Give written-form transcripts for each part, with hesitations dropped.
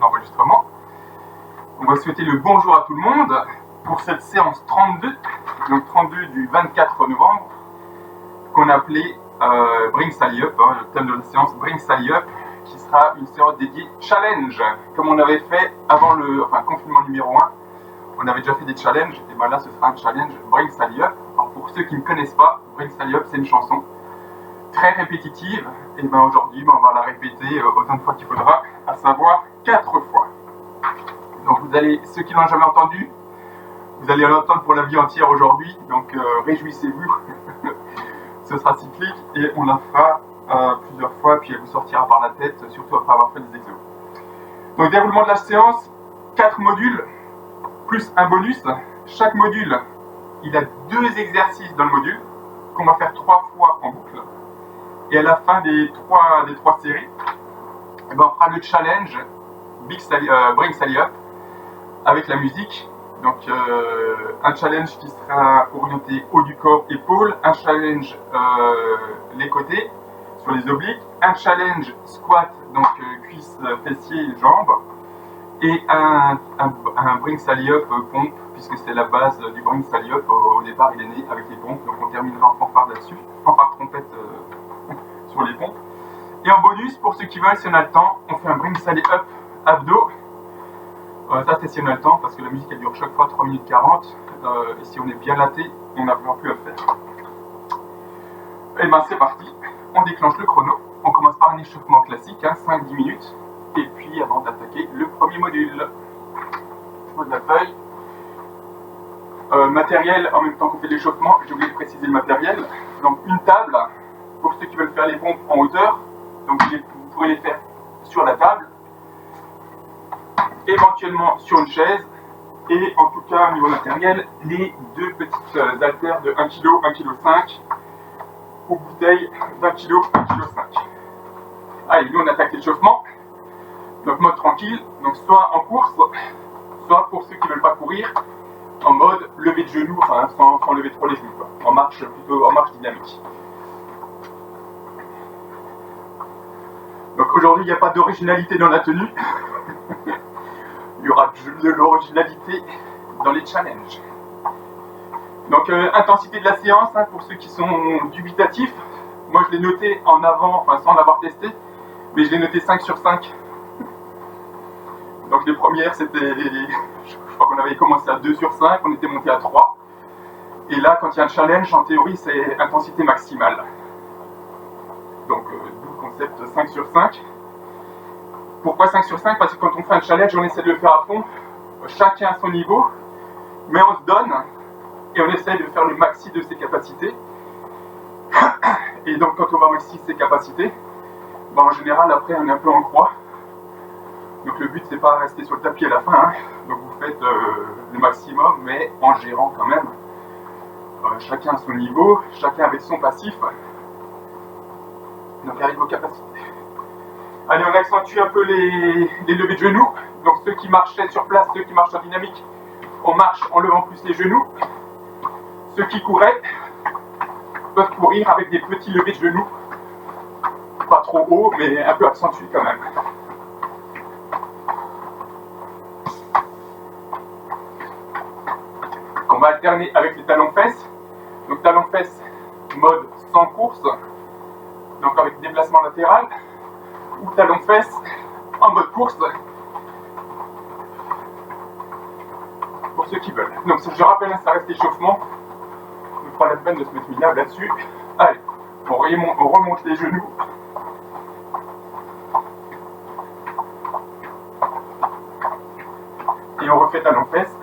l'enregistrement. On va souhaiter le bonjour à tout le monde pour cette séance 32, donc 32 du 24 novembre, qu'on a appelé Bring Sally Up, le thème de la séance Bring Sally Up, qui sera une séance dédiée challenge, comme on avait fait avant le confinement numéro 1. On avait déjà fait des challenges, et bien là ce sera un challenge Bring Sally Up. Alors pour ceux qui ne connaissent pas, Bring Sally Up c'est une chanson très répétitive, et bien aujourd'hui on va la répéter autant de fois qu'il faudra, à savoir 4 fois. Donc vous allez, ceux qui n'ont jamais entendu, vous allez l'entendre pour la vie entière aujourd'hui, donc réjouissez-vous. Ce sera cyclique et on la fera plusieurs fois, puis elle vous sortira par la tête, surtout après avoir fait des exos. Donc déroulement de la séance, 4 modules, plus un bonus. Chaque module, il a 2 exercices dans le module, qu'on va faire 3 fois en boucle. Et à la fin des 3 séries, on fera le challenge Bring Sally Up avec la musique. Donc un challenge qui sera orienté haut du corps, épaules, un challenge les côtés sur les obliques, un challenge squat, donc cuisses, fessiers, jambes, et un Bring Sally Up pompe, puisque c'est la base du Bring Sally Up. Au départ il est né avec les pompes, donc on terminera en fanfare là-dessus, fanfare trompette sur les pompes. Et en bonus, pour ceux qui veulent, si on a le temps, on fait un Bring Sally Up abdos. Ça c'est si on a le temps, parce que la musique elle dure chaque fois 3 minutes 40, et si on est bien laté, on n'arrivera plus à le faire. Et ben c'est parti, on déclenche le chrono, on commence par un échauffement classique, 5-10 minutes, et puis avant d'attaquer le premier module. Je pose la feuille. Matériel, en même temps qu'on fait l'échauffement, j'ai oublié de préciser le matériel. Donc une table, pour ceux qui veulent faire les pompes en hauteur, donc vous pourrez les faire sur la table, éventuellement sur une chaise, et en tout cas au niveau matériel, les 2 petites haltères de 1 kg, 1,5 kg, ou bouteilles d'1 kg, 1,5 kg. Allez, nous on attaque l'échauffement, donc mode tranquille, donc soit en course, soit pour ceux qui ne veulent pas courir, en mode lever de genoux, sans lever trop les genoux, en marche, plutôt en marche dynamique. Donc aujourd'hui il n'y a pas d'originalité dans la tenue. Il y aura de l'originalité dans les challenges. Donc intensité de la séance, pour ceux qui sont dubitatifs, moi je l'ai noté en avant, sans l'avoir testé, mais je l'ai noté 5 sur 5. Donc les premières c'était, je crois qu'on avait commencé à 2 sur 5, on était monté à 3. Et là quand il y a un challenge, en théorie c'est intensité maximale. Donc d'où le concept 5 sur 5. Pourquoi 5 sur 5? Parce que quand on fait un challenge, on essaie de le faire à fond, chacun à son niveau, mais on se donne et on essaie de faire le maxi de ses capacités. Et donc quand on va maxi ses capacités, en général après on est un peu en croix. Donc le but c'est pas rester sur le tapis à la fin, donc vous faites le maximum, mais en gérant quand même chacun à son niveau, chacun avec son passif. Donc arrive aux capacités. Allez, on accentue un peu les levées de genoux. Donc ceux qui marchaient sur place, ceux qui marchent en dynamique, on marche en levant plus les genoux. Ceux qui couraient peuvent courir avec des petits levées de genoux. Pas trop haut, mais un peu accentué quand même. On va alterner avec les talons-fesses. Donc talons-fesses, mode sans course. Donc avec déplacement latéral. Ou talons-fesses en mode course, pour ceux qui veulent. Donc je rappelle, ça reste échauffement, on ne prend la peine de se mettre minable là-dessus. Allez, on remonte les genoux, et on refait talons-fesses.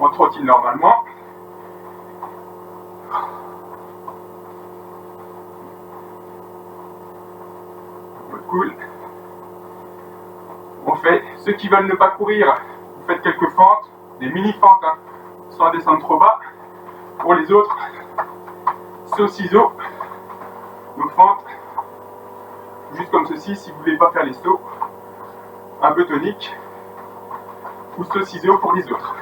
On trottine normalement. Cool. On fait, ceux qui veulent ne pas courir, vous faites quelques fentes, des mini-fentes, sans descendre trop bas. Pour les autres, saut ciseaux, donc fente, juste comme ceci, si vous ne voulez pas faire les sauts, un peu tonique, ou saut ciseaux pour les autres.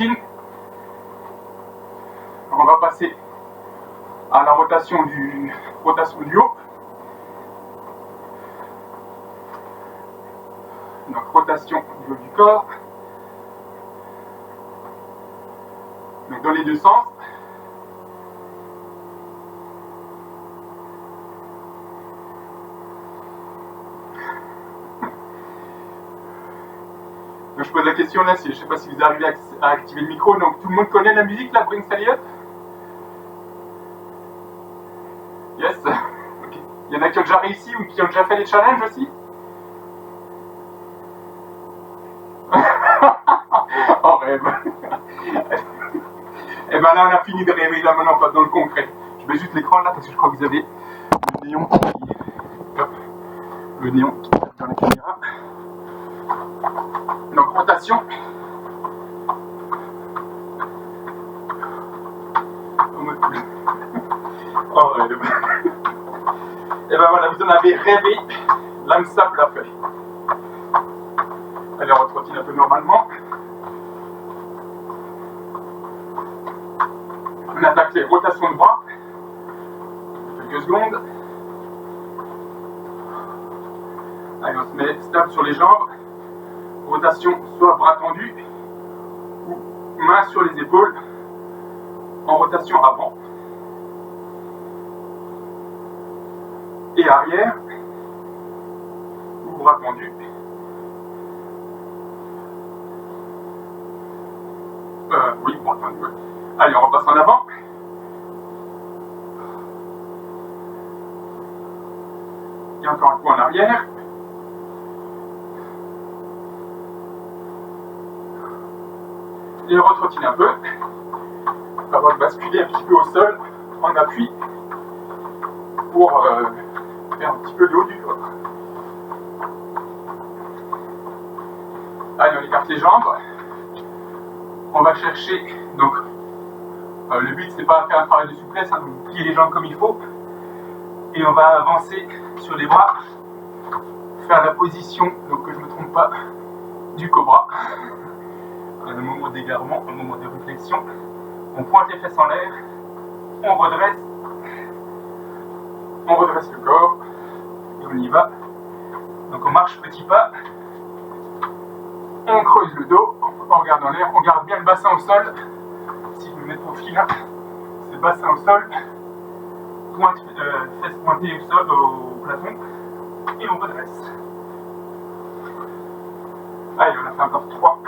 routine. On va passer à la rotation du haut. Donc rotation du haut du corps. Donc dans les deux sens. Donc je pose la question là, je ne sais pas si vous arrivez à activer le micro. Donc tout le monde connaît la musique là, Bring Sally Up? Yes. Okay. Il y en a qui ont déjà réussi ou qui ont déjà fait les challenges aussi? En rêve. Et ben là on a fini de rêver, là maintenant on passe dans le concret. Je mets juste l'écran là parce que je crois que vous avez le néon qui... Hop. Le néon qui tape dans la caméra. Donc rotation. Oh rêve. Et ben voilà, vous en avez rêvé, l'âme sable l'a fait. Allez, on retrottine un peu normalement. On attaque les rotations de bras. Quelques secondes. Allez, on se met stable sur les jambes. Rotation, soit bras tendus ou main sur les épaules en rotation avant et arrière ou bras tendus. Oui, bras tendus. Ouais. Allez, on repasse en avant. Et encore un coup en arrière. Et on retrottine un peu. Avant de basculer un petit peu au sol, en appui, pour faire un petit peu le haut du corps. Allez, on écarte les jambes. On va chercher, donc, le but c'est pas faire un travail de souplesse, hein, donc plier les jambes comme il faut. Et on va avancer sur les bras, faire la position, donc que je ne me trompe pas, du cobra. Un moment d'égarement, un moment de réflexion. On pointe les fesses en l'air, on redresse le corps, et on y va. Donc on marche petit pas, on creuse le dos, on regarde en l'air, on garde bien le bassin au sol. Si je me mets de profil là, c'est le bassin au sol, fesses pointées au sol, au plafond, et on redresse. Allez, on a fait encore 3.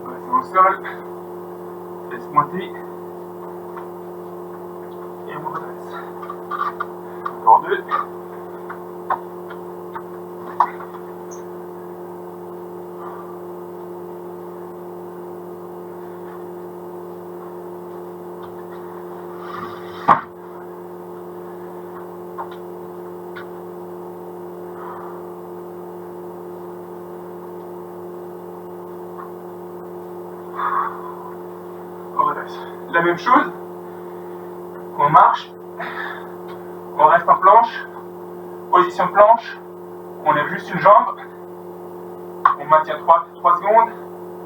Bassin au sol, fesses pointées, et on redresse. Encore 2. La même chose, on marche, on reste en planche, position planche, on lève juste une jambe, on maintient 3 secondes,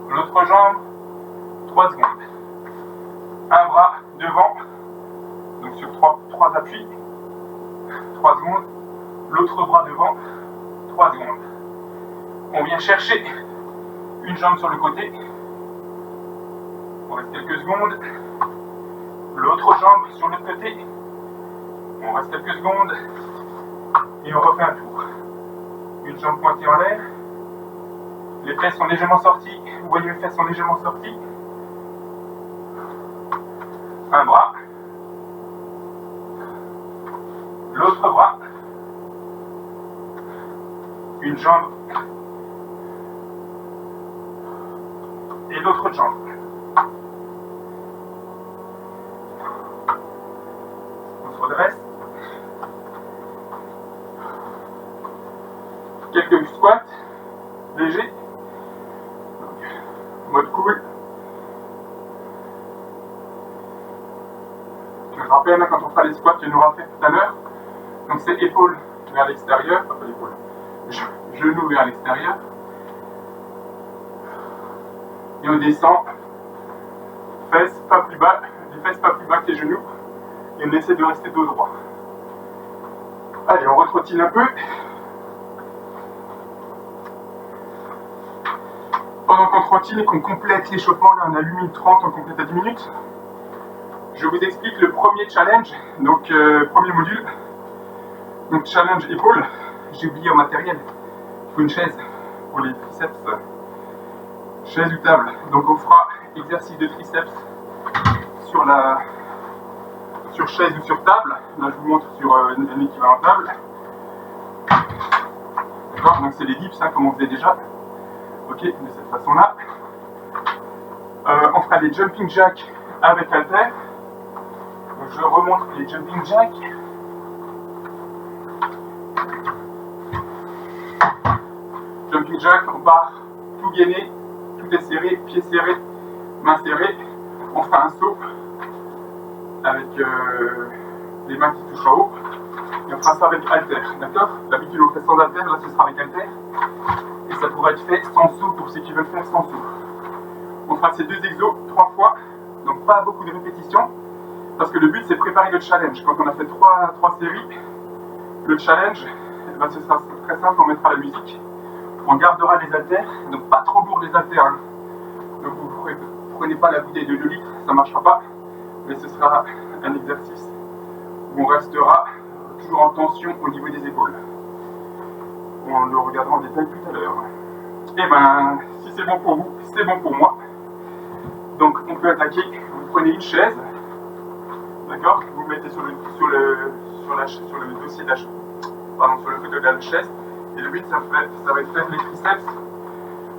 l'autre jambe, 3 secondes. Un bras devant, donc sur 3 appuis, 3 secondes, l'autre bras devant, 3 secondes. On vient chercher une jambe sur le côté, on reste quelques secondes. L'autre jambe sur l'autre côté, on reste quelques secondes et on refait un tour. Une jambe pointée en l'air, les fesses sont légèrement sorties, vous voyez les fesses sont légèrement sorties. Un bras, l'autre bras, une jambe et l'autre jambe. Redresse. Quelques squats légers. Mode cool. Je me rappelle quand on fera les squats que nous aura fait tout à l'heure. Donc c'est épaules vers l'extérieur, enfin pas l'épaule, genoux vers l'extérieur. Et on descend, fesses pas plus bas, les fesses pas plus bas que les genoux. Et on essaie de rester dos droit. Allez, on retrottine un peu. Pendant qu'on trottine et qu'on complète l'échauffement, là on a 8 minutes 30, on complète à 10 minutes. Je vous explique le premier challenge, donc premier module. Donc challenge épaule, j'ai oublié en matériel, il faut une chaise pour les triceps, chaise ou table. Donc on fera exercice de triceps sur chaise ou sur table. Là je vous montre sur un équivalent table. D'accord, donc c'est les dips hein, comme on faisait déjà. Ok, de cette façon là. On fera des jumping jacks avec haltère. Je remonte les jumping jacks. Jumping jack, on part tout gainé, tout est serré, pieds serrés, mains serrées. On fera un saut avec les mains qui touchent en haut. Et on fera ça avec haltère, d'accord? D'habitude on fait sans haltère, là ce sera avec haltère. Et ça pourra être fait sans saut pour ceux qui veulent faire sans saut. On fera ces deux exos 3 fois, donc pas beaucoup de répétitions. Parce que le but c'est de préparer le challenge. Quand on a fait 3 séries, le challenge, eh ben, ce sera très simple, on mettra la musique. On gardera les haltères, donc pas trop lourd les haltères. Hein. Donc vous ne prenez pas la bouteille de 2 litres, ça ne marchera pas. Mais ce sera un exercice où on restera toujours en tension au niveau des épaules. On le regardera en détail tout à l'heure. Et ben, si c'est bon pour vous, c'est bon pour moi. Donc on peut attaquer, vous prenez une chaise, d'accord, vous mettez sur le dossier de la chaise, pardon, sur le fauteuil de la chaise, et le but ça va être faire les triceps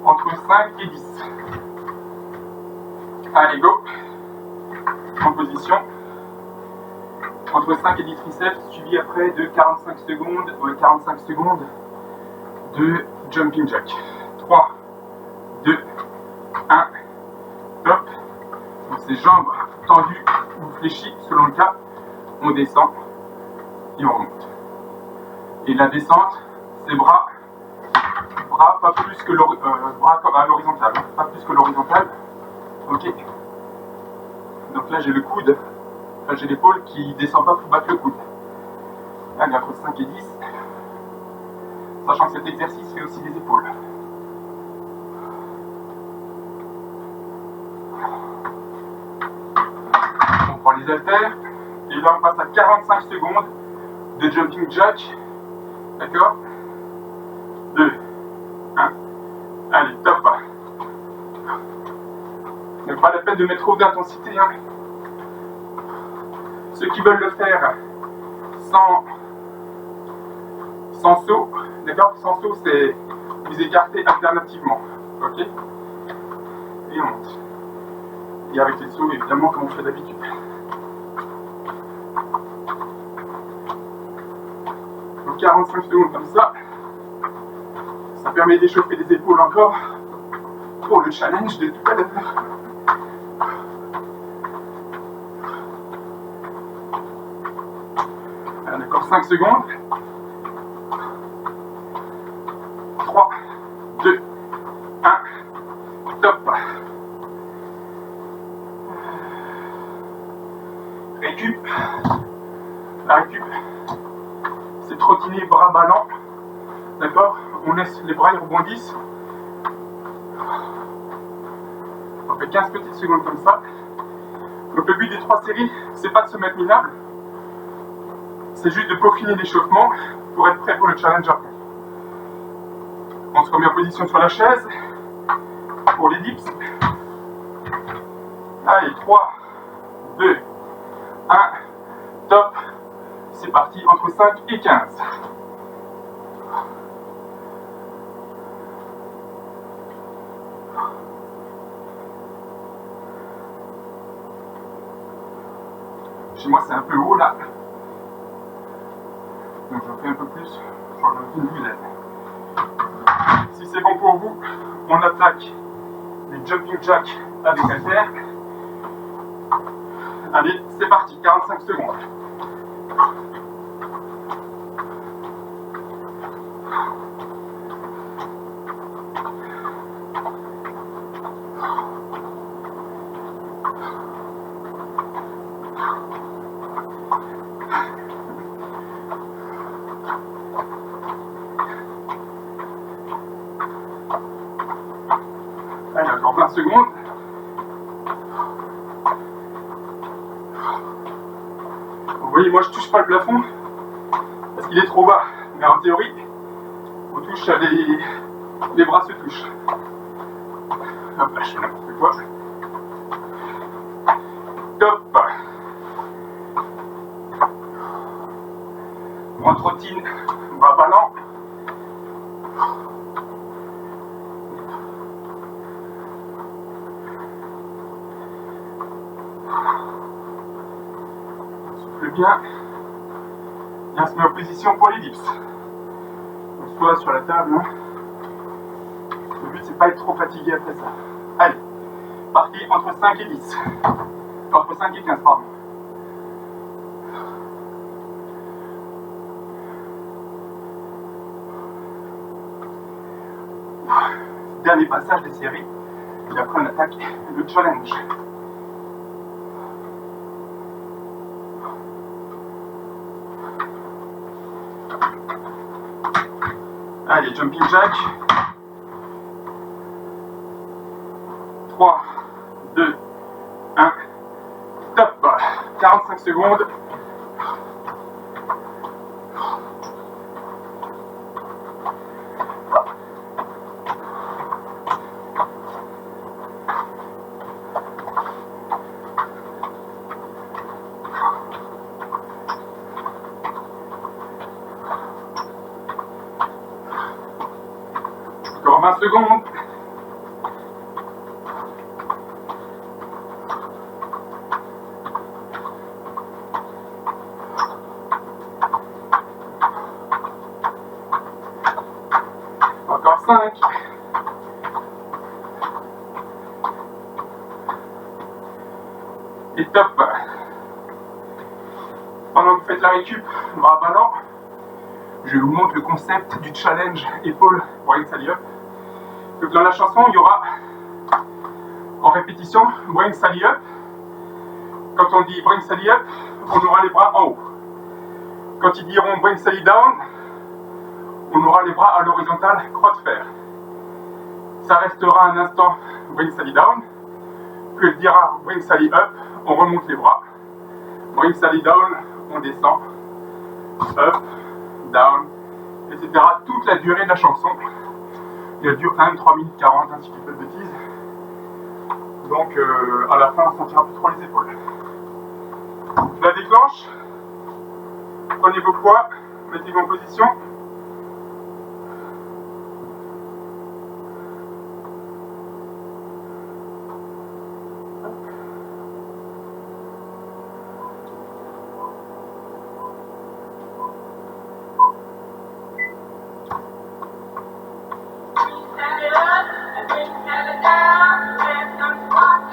entre 5 et 10. Allez go, en position, entre 5 et 10 triceps, suivi après de 45 secondes de jumping jack. 3, 2, 1, top. Donc ces jambes tendues ou fléchies selon le cas, on descend et on remonte. Et la descente, c'est bras pas plus que bras à l'horizontale, pas plus que l'horizontale. Ok. Donc là j'ai le coude, là j'ai l'épaule qui descend pas plus bas que le coude. Allez, entre 5 et 10. Sachant que cet exercice fait aussi des épaules. On prend les haltères et là on passe à 45 secondes de jumping jack. D'accord? 2, 1, allez, top. Donc pas la peine de mettre trop d'intensité. Hein. Ceux qui veulent le faire sans saut, d'accord? Sans saut, c'est vous écartez alternativement. Ok? Et on monte. Et avec les sauts, évidemment, comme on fait d'habitude. Donc 45 secondes comme ça. Ça permet d'échauffer les épaules encore pour le challenge de tout à l'heure. D'accord, 5 secondes. 3, 2, 1, top. Récup. La récup, c'est trottiner bras ballants. D'accord? On laisse les bras, ils rebondissent. On fait 15 petites secondes comme ça. Donc le but des 3 séries, c'est pas de se mettre minable. C'est juste de peaufiner l'échauffement pour être prêt pour le challenge après. On se remet en position sur la chaise pour les dips. Allez, 3, 2, 1, top. C'est parti, entre 5 et 15. Chez moi, c'est un peu haut là. Donc j'en fais un peu plus, j'en fais une douzaine. Si c'est bon pour vous, on attaque les jumping jacks avec haltère. Allez, c'est parti, 45 secondes. Encore 20 secondes. Vous voyez, moi je touche pas le plafond parce qu'il est trop bas. Mais en théorie, on touche les bras se touchent. Hop là, je fais n'importe quoi. Top. On trottine, bras ballants. Souffle bien. Et on se met en position pour les dips. On soit sur la table. Hein. Le but c'est pas être trop fatigué après ça. Allez, partez entre 5 et 10. Entre 5 et 15, pardon. Dernier passage des séries. Et après on attaque le challenge. Allez, jumping jack. 3, 2, 1. Top. 45 secondes. Encore 20 secondes. Encore 5. Et top. Pendant que vous faites la récup, bras ballants, je vous montre le concept du challenge épaule Brain Sally Up. Donc dans la chanson, il y aura en répétition Brain Sally Up. Quand on dit Brain Sally Up, on aura les bras en haut. Quand ils diront Brain Sally Down, on aura les bras à l'horizontale, croix de fer. Ça restera un instant Brain Sally Down. Puis elle dira Brain Sally Up, on remonte les bras. Brain Sally Down, on descend. Up, down, etc. Toute la durée de la chanson. Elle dure quand même 3 minutes 40, si je dis pas de bêtises. Donc à la fin, on sentira plus trop les épaules. Je la déclenche. Prenez vos poids, mettez-vous en position.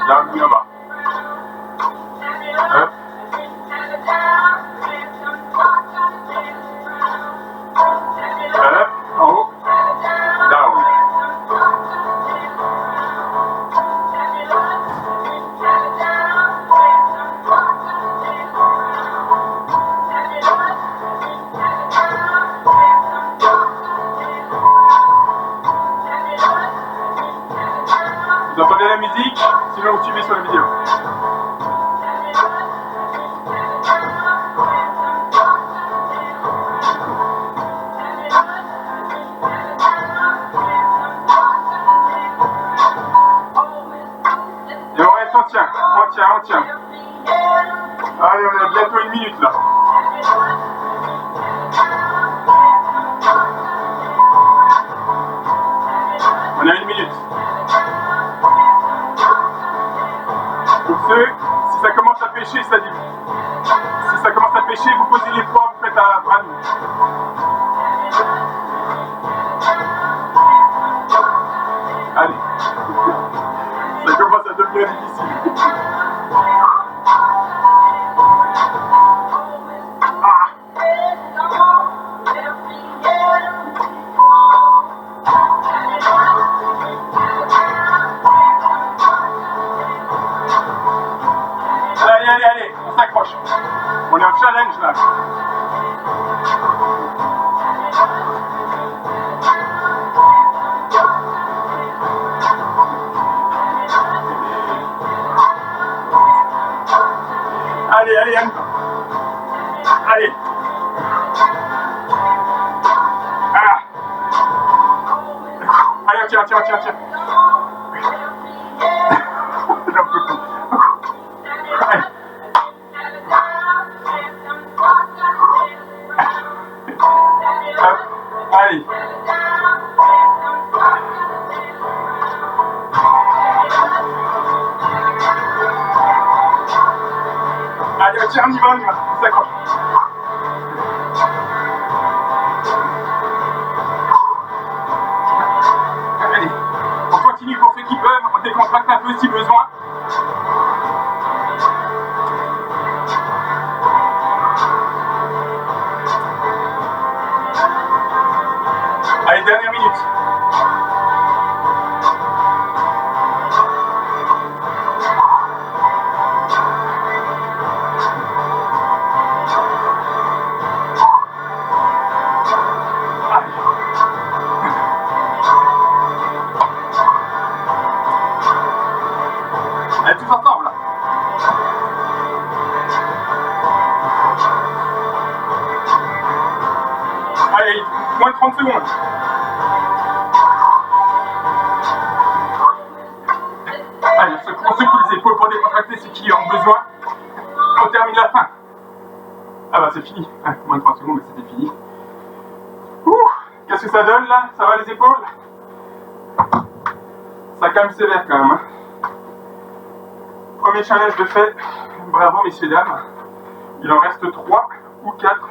Down, puis en bas. Up. Up, en haut. Down. Vous entendez la musique? Sinon vous suivez sur la vidéo. Et on tient. Allez, on a bientôt 1 minute là. On a 1 minute. Pour ceux, si ça commence à pêcher, ça dit. Si ça commence à pêcher, vous posez les poids, vous faites un bras nu. Allez. Ça commence à devenir difficile. Allez, on s'accroche. On est en challenge là. Allez, allez, allez. Allez. Ah. Allez, tiens. J'en peux plus. Allez. Hop. Allez. Allez, tiens, on y va, on s'accroche. Allez, on continue pour ceux qui peuvent, on décontracte un peu si besoin. Allez, dernière minute. Allez, tous ensemble. Allez, moins de 30 secondes. Allez, on secoue les épaules pour décontracter ceux qui en ont besoin. On termine la fin. Ah bah c'est fini. Moins de 30 secondes, mais c'était fini. Qu'est-ce que ça donne là? Ça va les épaules? Ça calme sévère quand même. Hein. Premier challenge de fait. Bravo messieurs dames. Il en reste 3 ou 4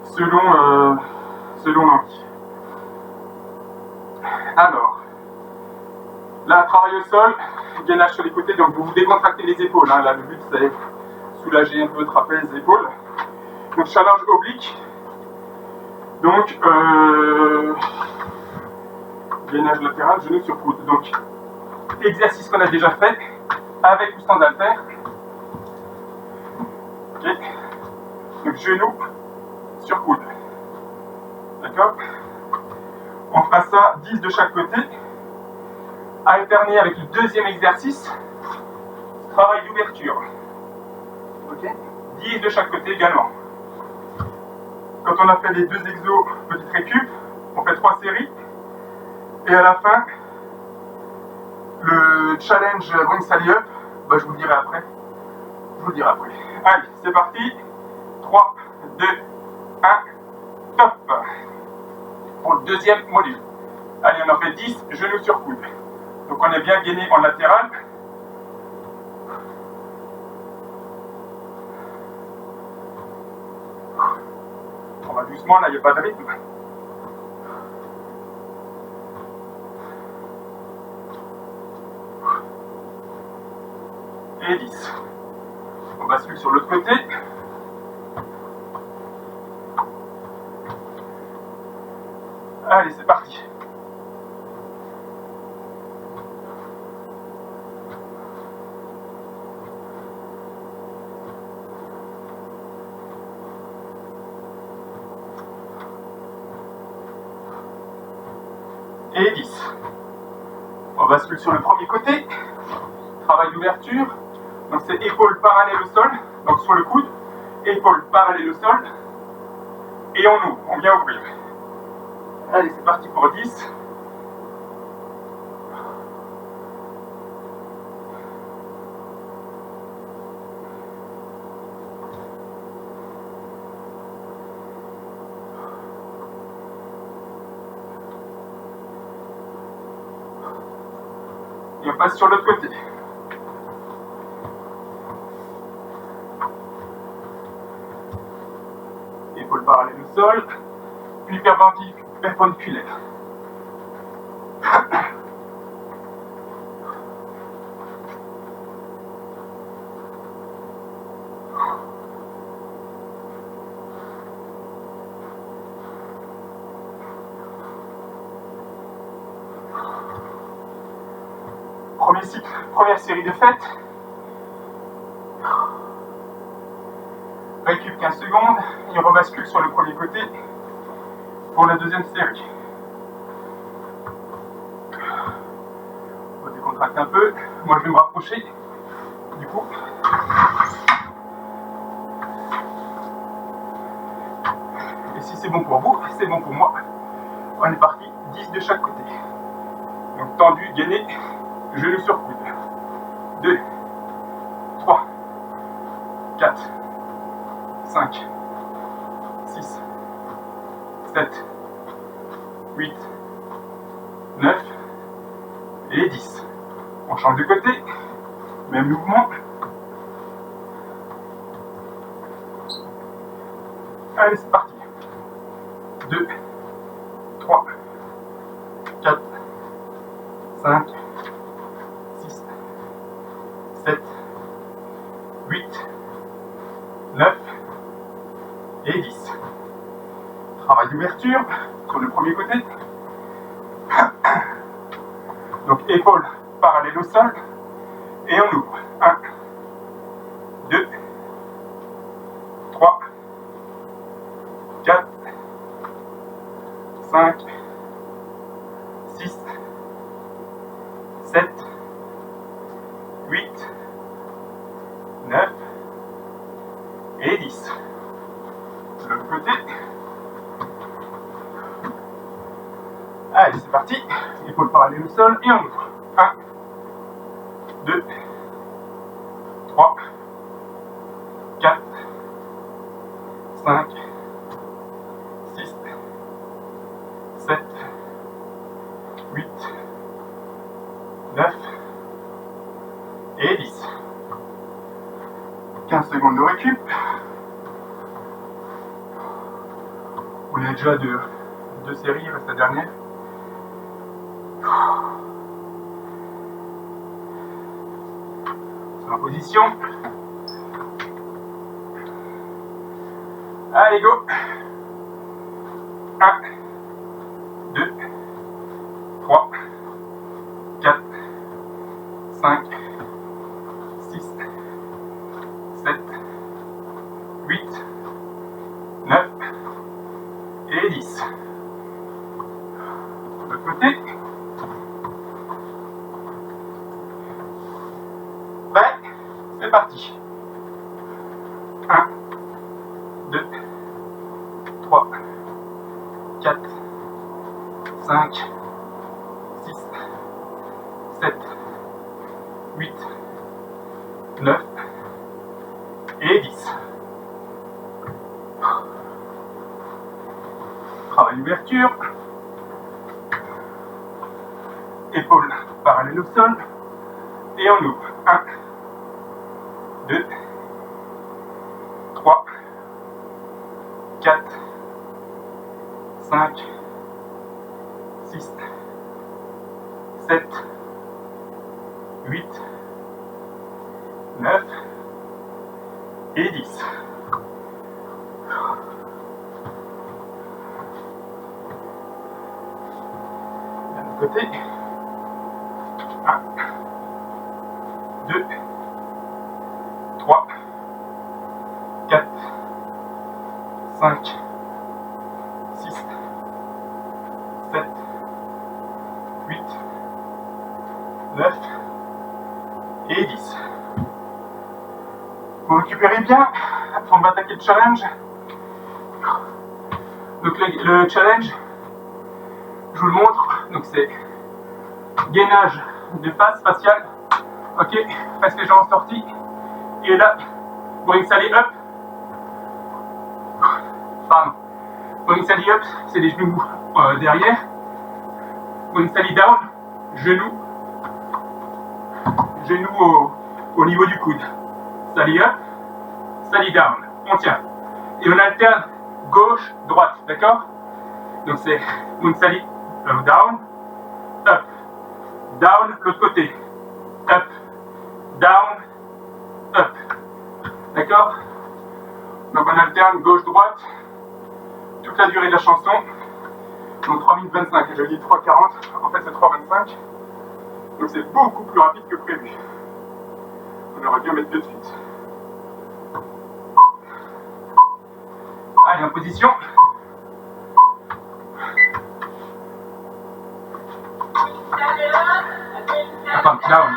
selon l'envie. Alors, là, travail au sol, gainage sur les côtés, donc vous décontractez les épaules. Hein. Là, le but c'est soulager un peu trapèze, épaules. Donc challenge oblique. Donc, gainage latéral, genou sur coude. Donc, exercice qu'on a déjà fait, avec ou sans haltère. Ok. Donc, genou sur coude. D'accord? On fera ça 10 de chaque côté. Alterner avec le deuxième exercice, travail d'ouverture. Ok? 10 de chaque côté également. Quand on a fait les 2 exos, petite récup, on fait 3 séries. Et à la fin, le challenge Bring Sally Up, bah, je vous le dirai après. Allez, c'est parti. 3, 2, 1, top. Pour le deuxième module. Allez, on en fait 10, genoux sur coude. Donc on est bien gainé en latéral. On va doucement, là, il n'y a pas de rythme. Et 10. On bascule sur l'autre côté. Allez, c'est parti. Et 10. On bascule sur le premier côté. Travail d'ouverture. Donc c'est épaules parallèles au sol, donc sur le coude, épaules parallèles au sol, et on ouvre, on vient ouvrir. Allez, c'est parti pour 10. Et on passe sur l'autre côté. Épaules parallèles au sol, puis perpendiculaire. Premier cycle, première série de fêtes. Récup 15 secondes et on rebascule sur le premier côté pour la deuxième série. On décontracte un peu. Moi je vais me rapprocher. Du coup, si c'est bon pour vous, c'est bon pour moi. On est parti, 10 de chaque côté. Donc tendu, gainé, genou sur coude. 2, 3, 4, 5, 6, 7, 8, 9 et 10. On change de côté, même mouvement. Allez, c'est parti. 2, 3, 4, 5, 6, 7, 8, 9 et 10. Travail d'ouverture sur le premier côté. Donc épaules parallèles au sol et on ouvre. 1, 2, 3, 4, 5, 6, 7, 8, 9 et 10. De l'autre côté. Allez, c'est parti. Épaules parallèles au sol et on ouvre. 1, 2, 3, 4, 5, 6, 7, 8, 9 et 10. 15 secondes de récup. On est déjà deux séries, il reste la dernière. Sur la position. Allez, go. 1, 2, 3, 4, 5, 6, 7, 8, 9 et 10. De l'autre côté. Prêt? C'est parti. 1, 2, 3, 4, 5, 6, 7, 8, 9 et 10. Travail d'ouverture. Épaules parallèles au sol. Et on ouvre. 1, 2, 3, 4, 5, 6, 7, 8, 9 et 10. D'un côté. 1, 2, 3, 4, 5, 6, 7, 8, 9 et 10. Vous récupérez bien, on va attaquer le challenge. Donc le challenge, je vous le montre, donc c'est gainage de face faciale. Ok, reste les jambes sorties. Et là, bring sally up. Pardon. Bring sally up, c'est les genoux derrière. Bring sally down, genoux au niveau du coude. Sally up, sally down. On tient. Et on alterne gauche, droite, d'accord? Donc c'est bring sally down, up, down, l'autre côté, up, down, up. D'accord? Donc on alterne gauche-droite toute la durée de la chanson. Donc 3 minutes 25, je dis 3,40, en fait c'est 3,25. Donc c'est beaucoup plus rapide que prévu. On aurait dû en mettre deux de suite. Allez, en position. Attends, down.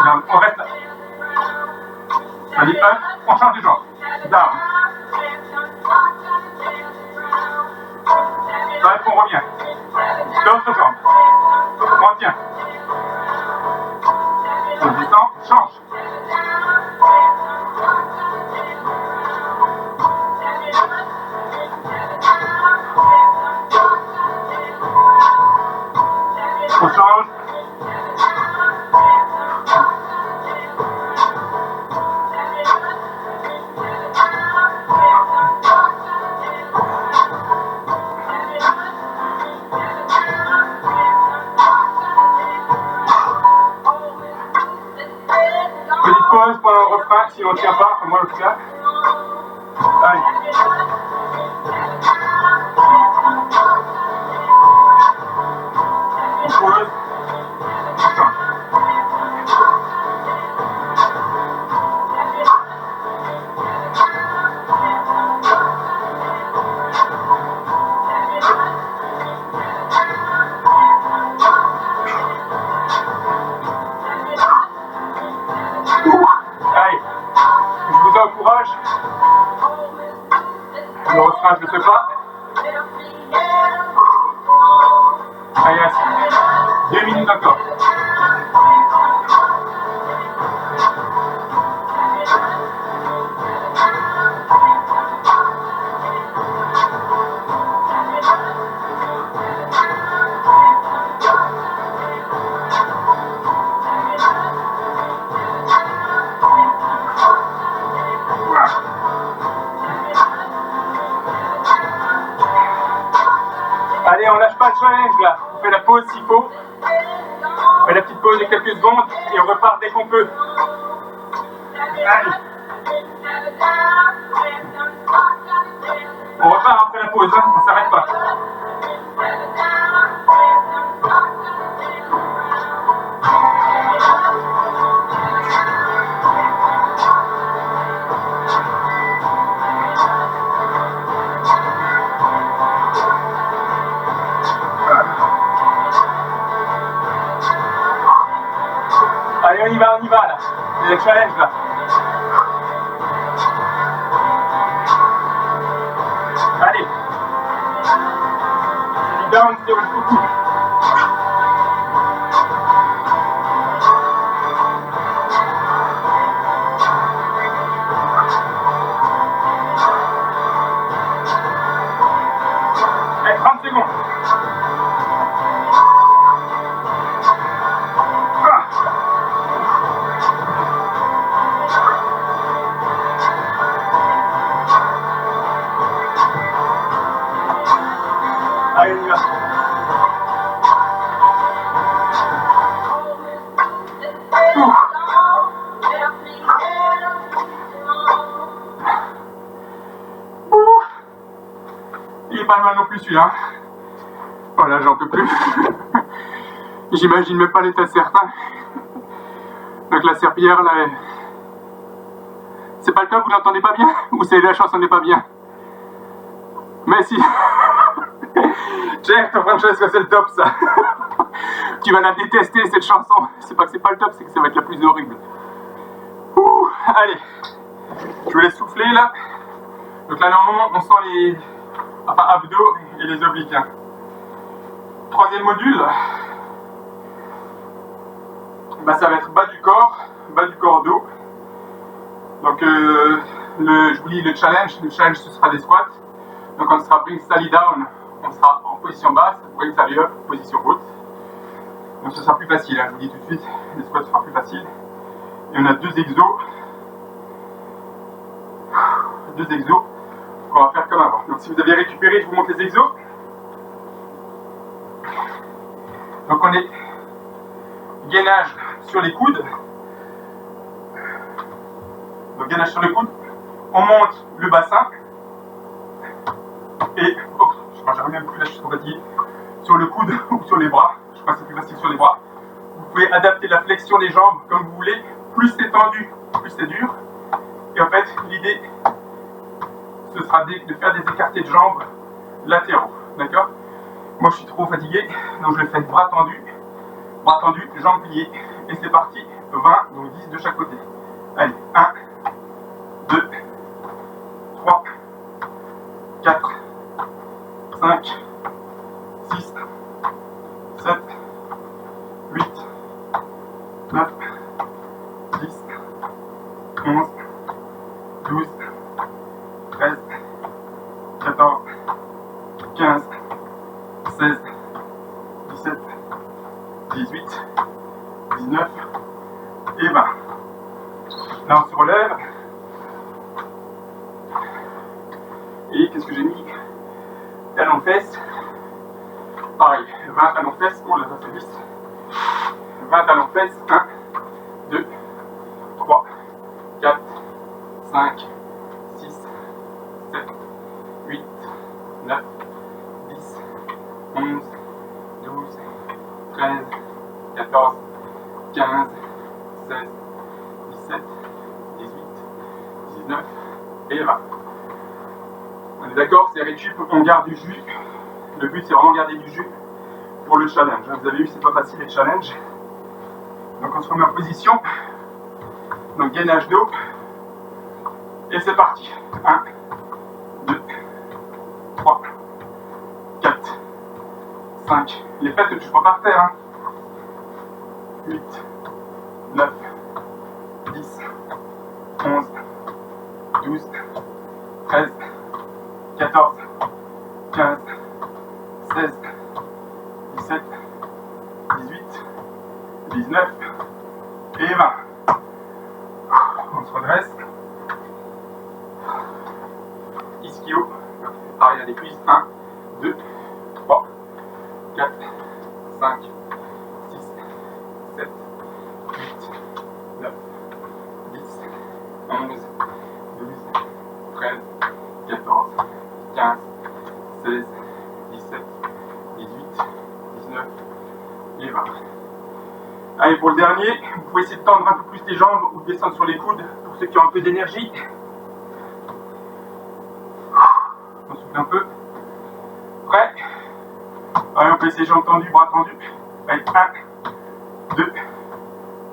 Down. On reste là. Allez, up, on change de genre. Down. on revient. L'autre jambe. Maintiens. On descend, change. On change. Petite pause pendant le refrain, si on ne tient pas, comme moi le cas. Allez. On pose. On change. Allez, je vous encourage. Le refrain, je ne le fais pas. Allez, assis. 2 minutes encore. Allez, on lâche pas le challenge là. On fait la pause s'il faut. On fait la petite pause de quelques secondes et on repart dès qu'on peut. Allez. On repart après la pause, hein. On s'arrête pas. Allez, on y va là. C'est le challenge là. Allez. C'est du down, c'est le coucou. Allez, 30 secondes. Allez, on y va. Il est pas mal non plus celui-là. Voilà, j'en peux plus. J'imagine même pas l'état certain. Donc la serpillière là, c'est pas le top, vous l'entendez pas bien? Ou c'est la chanson n'est pas bien? Mais si. Jack, t'es en train de choisir que c'est le top ça. Tu vas la détester cette chanson. C'est pas que c'est pas le top, c'est que ça va être la plus horrible. Ouh, allez. Je vous laisse souffler là. Donc là normalement on sent les abdos et les obliques. Hein. Troisième module. Bah, ça va être bas du corps dos. Donc je vous dis le challenge ce sera des squats. Donc on sera bring sally down, on sera en position basse, bring sally up, position haute. Donc ce sera plus facile, hein, je vous dis tout de suite, les squats sera plus facile. Et on a deux exos qu'on va faire comme avant. Donc si vous avez récupéré, je vous montre les exos. Donc on est gainage sur les coudes. Donc gainage sur les coudes, on monte le bassin. Et, je crois que j'arrive même plus là, je suis trop fatigué, sur le coude ou sur les bras, je crois que c'est plus facile sur les bras. Vous pouvez adapter la flexion des jambes comme vous voulez, plus c'est tendu, plus c'est dur. Et en fait, l'idée, ce sera de faire des écartés de jambes latéraux, d'accord? Moi je suis trop fatigué, donc je le fais bras tendus, jambes pliées, et c'est parti, 20, donc 10 de chaque côté. Allez, 1, 2, 3, 4, 5, 7, 8, 9, 10, 11, 12, 13, 14, 15, 16, 17, 18, 19 et 20. Là on se relève. Et qu'est-ce que j'ai mis? Talons fesses. Pareil, 20 talons fesses. Oh là ça fait 10. 20 talons fesses. 1, 2, 3, 4, 5, 6, 7, 8, 9, 10, 11, 12, 13, 14, 15, 16, 17, 18, 19 et 20. On est d'accord, c'est récup, on garde du jus. Le but c'est vraiment garder du jus pour le challenge. Vous avez vu, c'est pas facile les challenges. Donc on se remet en position. Donc gainage d'eau. Et c'est parti. 1, 2, 3, 4, 5. Les fesses ne touchent pas par terre. 8, 9, 10, 11, 12, 13, 14, 15, 16, 17, 18, 19 et 20. On se redresse. Ischio. Pareil à des cuisses. 1, 2, 3, 4, 5, 6, 7, 8, 9, 10, 11, 12, 13, 14, 15, 16, 17, 18, 19 et 20. Allez, pour le dernier, vous pouvez essayer de tendre un peu plus les jambes ou de descendre sur les coudes pour ceux qui ont un peu d'énergie. On souffle un peu. Prêt? Allez, on peut essayer jambes tendues, bras tendus. Allez, 1, 2,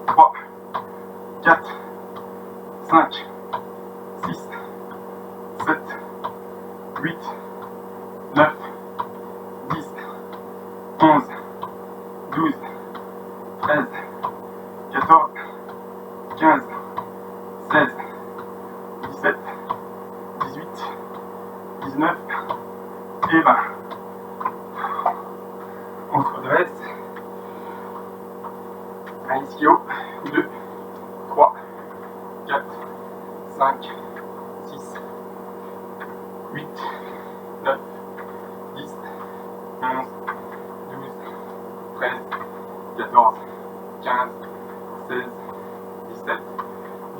3, 4, 5, 6, 7, 8, 9, 10, 11, 12, 13, 14, 15, 16, 17, 18, 19 et 20. On se redresse. Un ischio. 2, 3, 4, 5, 6, 8, 9, 10, 11, 12, 13, 14, 15, 16, 17,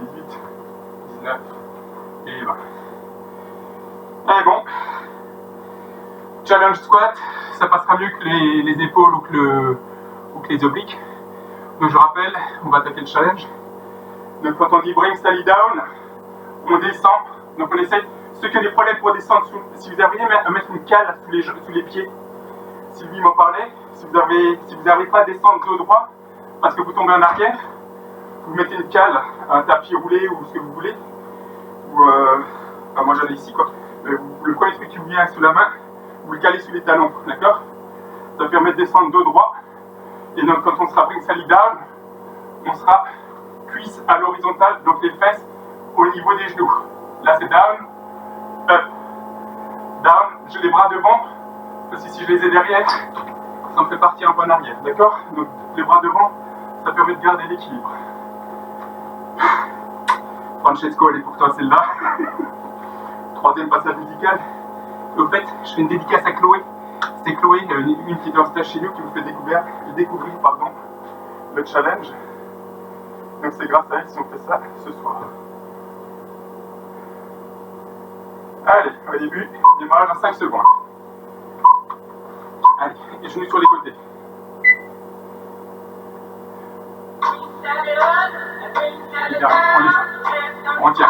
18, 19 et 20. Allez bon, challenge squat, ça passera mieux que les épaules ou que les obliques. Donc je rappelle, on va attaquer le challenge. Donc quand on dit bring Sally down, on descend. Donc on essaie, ceux qui ont des problèmes pour descendre, si vous arrivez à mettre une cale sous les pieds, Sylvie m'en parlait, si vous n'arrivez pas à descendre dos droit, parce que vous tombez en arrière, vous mettez une cale, un tapis roulé ou ce que vous voulez, ou enfin moi j'en ai ici quoi. Le premier truc qui vous vient sous la main, vous le calez sous les talons, d'accord? Ça permet de descendre dos droit. Et donc quand on sera bring Sally down, on sera cuisse à l'horizontale, donc les fesses au niveau des genoux. Là c'est down, up, down, j'ai les bras devant, parce que si je les ai derrière, ça me fait partir un peu en arrière, d'accord? Donc les bras devant, ça permet de garder l'équilibre. Francesco, elle est pour toi celle-là. Troisième passage musical. Et au fait, je fais une dédicace à Chloé. C'est Chloé, une qui est en stage chez nous, qui vous fait découvrir le challenge. Donc c'est grâce à elle si on fait ça ce soir. Allez, au début, démarrage en 5 secondes. Allez, et genoux sur les côtés. Bien, on descend. On tient.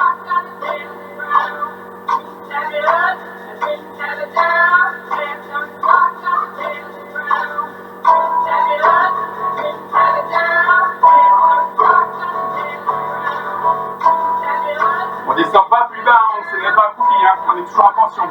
On descend pas plus bas, on ne s'est pas accroupi, on est toujours en tension.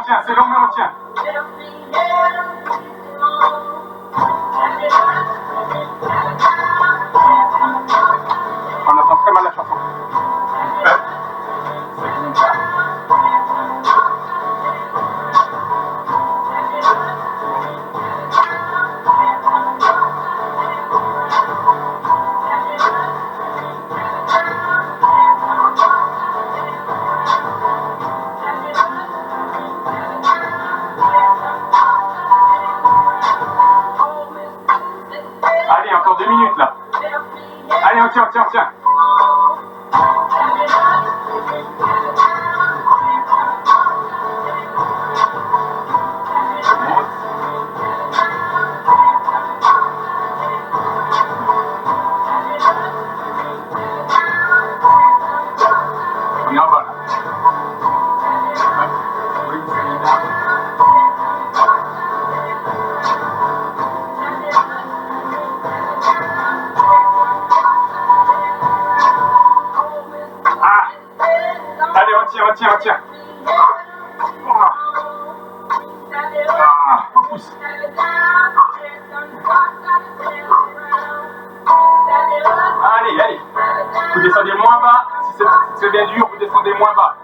tient, c'est long mais on tient. On entend très mal la chanson. Allez, encore 2 minutes là. Allez, on tient, on tient, on tient. On est en bas là. Allez, on tient, on tient, on tient. On pousse. Allez, allez. Vous descendez moins bas. Si c'est bien dur, vous descendez moins bas.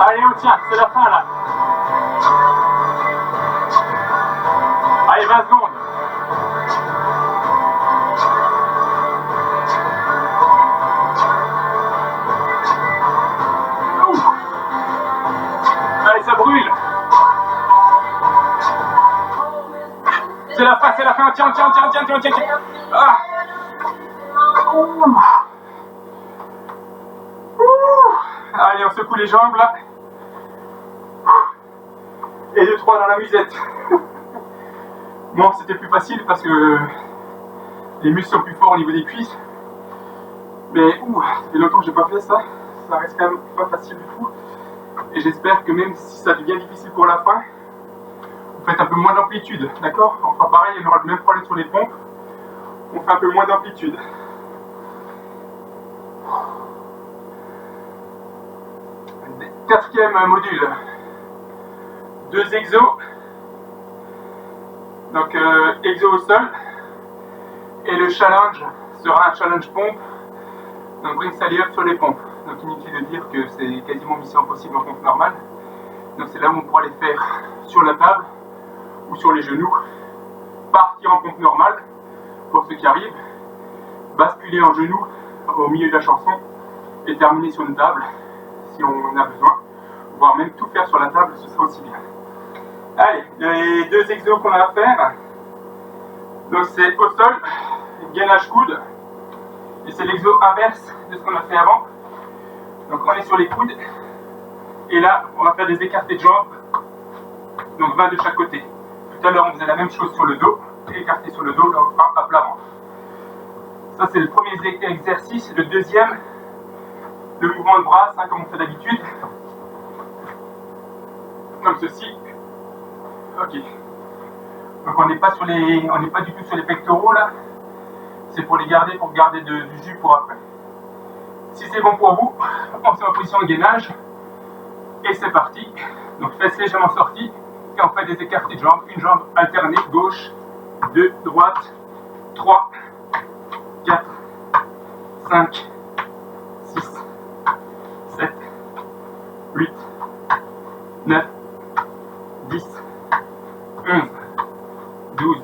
Allez, on tient, c'est la fin là. Allez, 20 secondes. Allez, ça brûle. C'est la fin, on tient, on tient, on tient, on tient, on tient, on tient. Ah. Allez, on secoue les jambes là. Et 2-3 dans la musette. Bon, c'était plus facile parce que les muscles sont plus forts au niveau des cuisses. Mais ça fait longtemps que j'ai pas fait ça. Ça reste quand même pas facile du tout. Et j'espère que même si ça devient difficile pour la fin, vous faites un peu moins d'amplitude, d'accord? On fera pareil, on aura le même problème sur les pompes. On fait un peu moins d'amplitude. Quatrième module. 2 exos. Donc exo au sol. Et le challenge sera un challenge pompe. Donc bring sally up sur les pompes. Donc inutile de dire que c'est quasiment mission impossible en pompe normale. Donc c'est là où on pourra les faire sur la table ou sur les genoux. Partir en pompe normale pour ceux qui arrivent. Basculer en genoux au milieu de la chanson et terminer sur une table si on a besoin. Voire même tout faire sur la table, ce sera aussi bien. Allez, les 2 exos qu'on a à faire. Donc c'est au sol, gainage coude. Et c'est l'exo inverse de ce qu'on a fait avant. Donc on est sur les coudes. Et là, on va faire des écartés de jambes. Donc 20 de chaque côté. Tout à l'heure, on faisait la même chose sur le dos. Et écarté sur le dos, là on fera à plat ventre. Ça c'est le premier exercice. Le deuxième, le mouvement de bras, comme on fait d'habitude. Comme ceci. Ok. Donc on n'est pas du tout sur les pectoraux là. C'est pour les garder, pour garder du jus pour après. Si c'est bon pour vous, on se met en position de gainage. Et c'est parti. Donc fesses légèrement sorties. Et on fait des écartés de jambes. Une jambe alternée, gauche, 2, droite, 3, 4, 5, 6, 7, 8, 9, 10, 11, 12,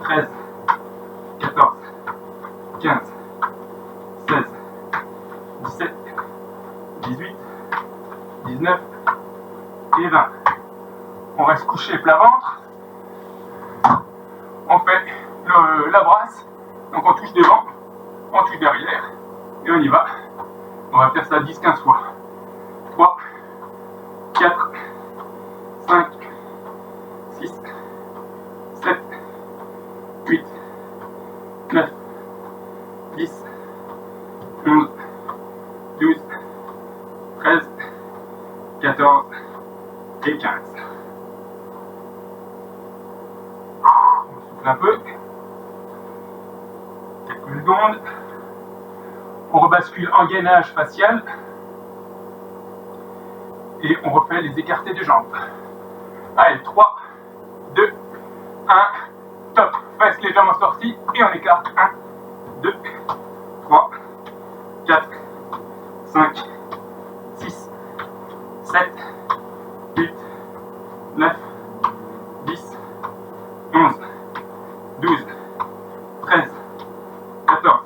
13, 14, 15, 16, 17, 18, 19 et 20. On reste couché plat ventre. On fait la brasse. Donc on touche devant, on touche derrière, et on y va. On va faire ça 10-15 fois. 3, 4, 5, 6, 7, 8, 9, 10, 11, 12, 13, 14 et 15. On souffle un peu. Quelques secondes. On rebascule en gainage facial. Et on refait les écartés de jambes. Allez, 3, 2, 1, top. Fesses légèrement sorties et on écarte. 1, 2, 3, 4, 5, 6, 7, 8, 9, 10, 11, 12, 13, 14,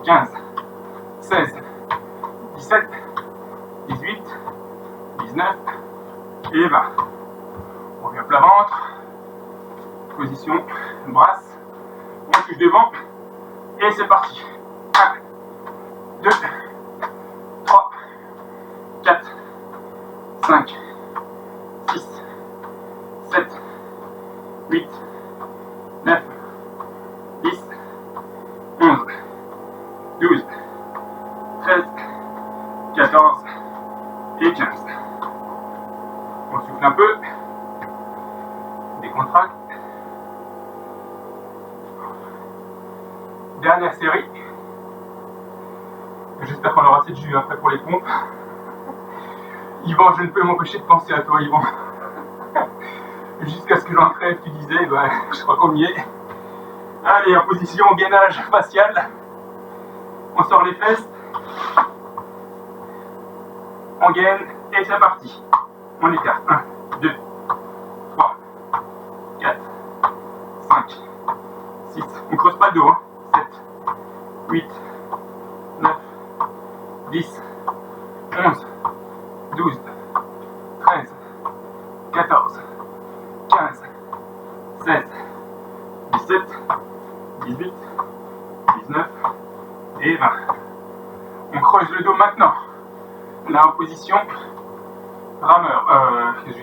15, 16, 17, 18, 19 et 20. On revient plat ventre, position brasse, on touche devant et c'est parti. 1, 2, 3, 4, 5, 6, 7, 8, 9, 10, 11, 12, 13, 14 et 15. On souffle un peu, décontracte. Dernière série. J'espère qu'on aura assez de jus après pour les pompes. Yvan, je ne peux m'empêcher de penser à toi, Yvan. Jusqu'à ce que j'en crève, tu disais, bah, je crois qu'on y est. Allez, en position gainage facial. On sort les fesses. On gaine et c'est parti. On écarte. 1, 2, 3, 4, 5, 6. On ne creuse pas le dos. 7, 8, 9, 10, 11, 12, 13, 14, 15, 16, 17, 18, 19 et 20. On creuse le dos maintenant. Là en position rameur,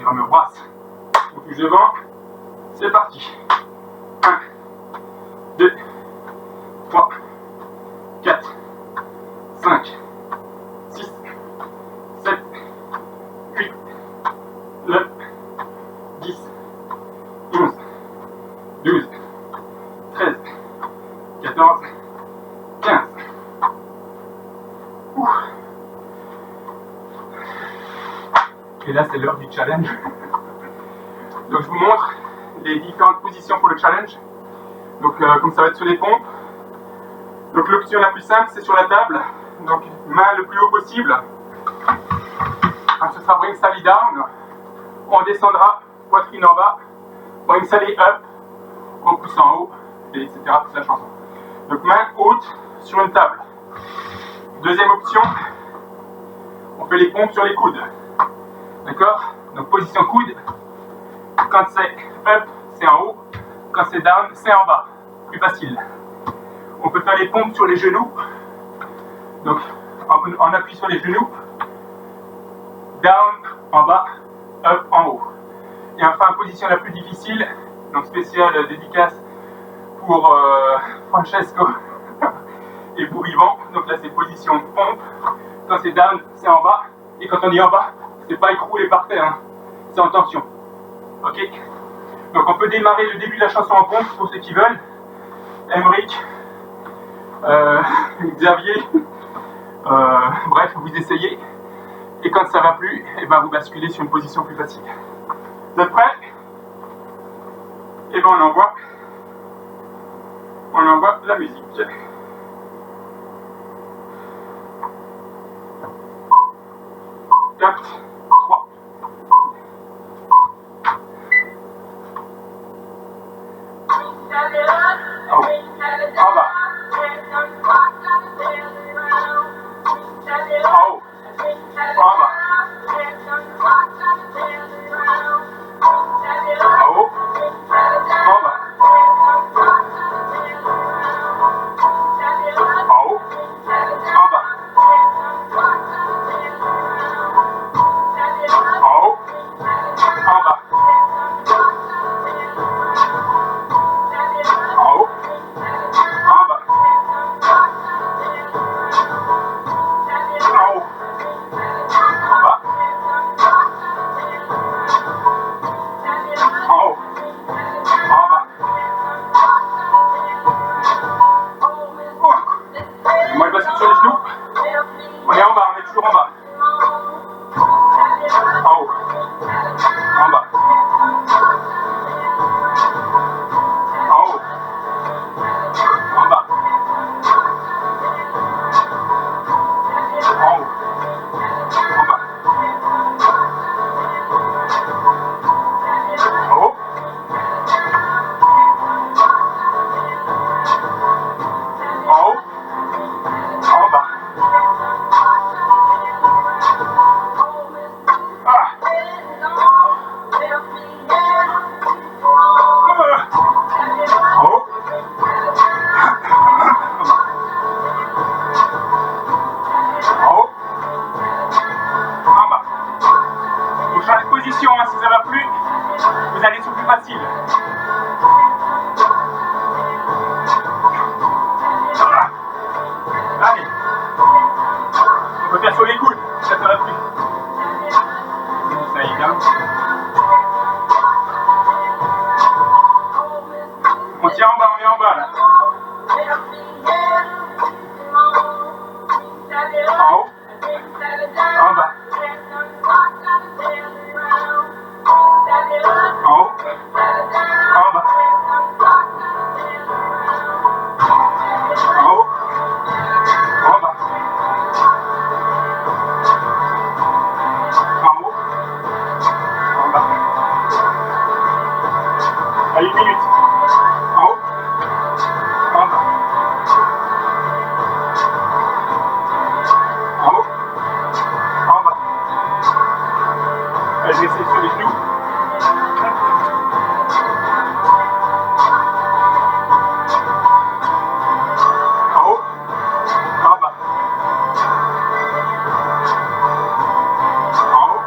rameur brasse. On touche devant. C'est parti. 1, 2, 3, 4, 5, 6, 7, 8, 9, 10, 11, 12, 13, 14, 15. Et là, c'est l'heure du challenge. Donc, je vous montre les différentes positions pour le challenge. Donc, comme ça va être sur les pompes. Donc, l'option la plus simple, c'est sur la table. Donc, main le plus haut possible. Alors, ce sera bring sally down. On descendra, poitrine en bas. Bring sally up. On pousse en haut, et etc. Toute la chanson. Donc, main haute sur une table. Deuxième option, on fait les pompes sur les coudes. D'accord? Donc position coude, quand c'est up, c'est en haut, quand c'est down, c'est en bas. Plus facile. On peut faire les pompes sur les genoux. Donc on appuie sur les genoux, down en bas, up en haut. Et enfin, position la plus difficile, donc spéciale dédicace pour Francesco et pour Yvan. Donc là c'est position pompe. Quand c'est down, c'est en bas. Et quand on dit en bas, c'est pas écroulé par terre, hein. C'est en tension. Ok? Donc on peut démarrer le début de la chanson en pompe pour ceux qui veulent. Emric, Xavier, bref, vous essayez. Et quand ça va plus, et ben vous basculez sur une position plus facile. Vous êtes prêts? Et ben on envoie la musique. 4, 3. En bas. En haut. En bas. En haut. En bas. position, hein, si ça va plus, vous allez sur plus facile. Voilà. Allez. On peut faire sur les coudes, ça va plus. Ça y est, bien. On tient en bas, on est en bas là. En haut. En bas. En haut. En bas. En haut. En bas. En haut. En bas. Allez, 1 minute. En haut. En bas. En haut. En bas. Allez, j'essaie sur les genoux. En haut. En bas. En haut.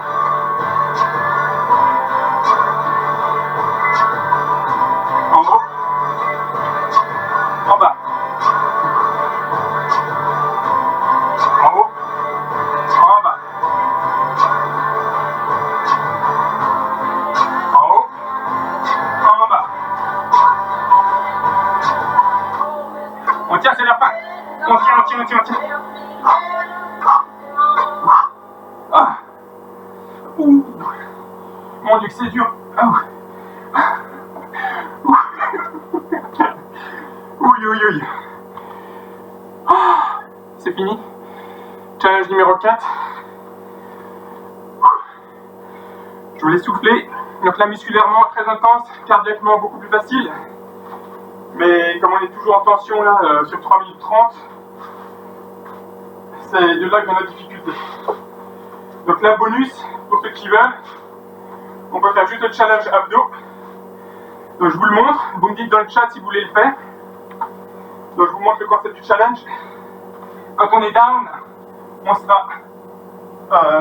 En haut. En bas. En haut. En bas. En haut. En bas. On tient, c'est la fin. On tient, on tient, on tient, on tient. Ah. Ouh. Mon Dieu, que c'est dur. Ah. Ouh. Oui, oui. Ah. C'est fini. Challenge numéro 4. Je voulais souffler. Donc là, musculairement, très intense. Cardiaquement, beaucoup plus facile. Mais comme on est toujours en tension là, sur 3 minutes 30, c'est de là que vient la difficulté. Donc là, bonus, pour ceux qui veulent, on peut faire juste le challenge abdos. Donc je vous le montre, vous me dites dans le chat si vous voulez le faire. Donc je vous montre le concept du challenge. Quand on est down, on sera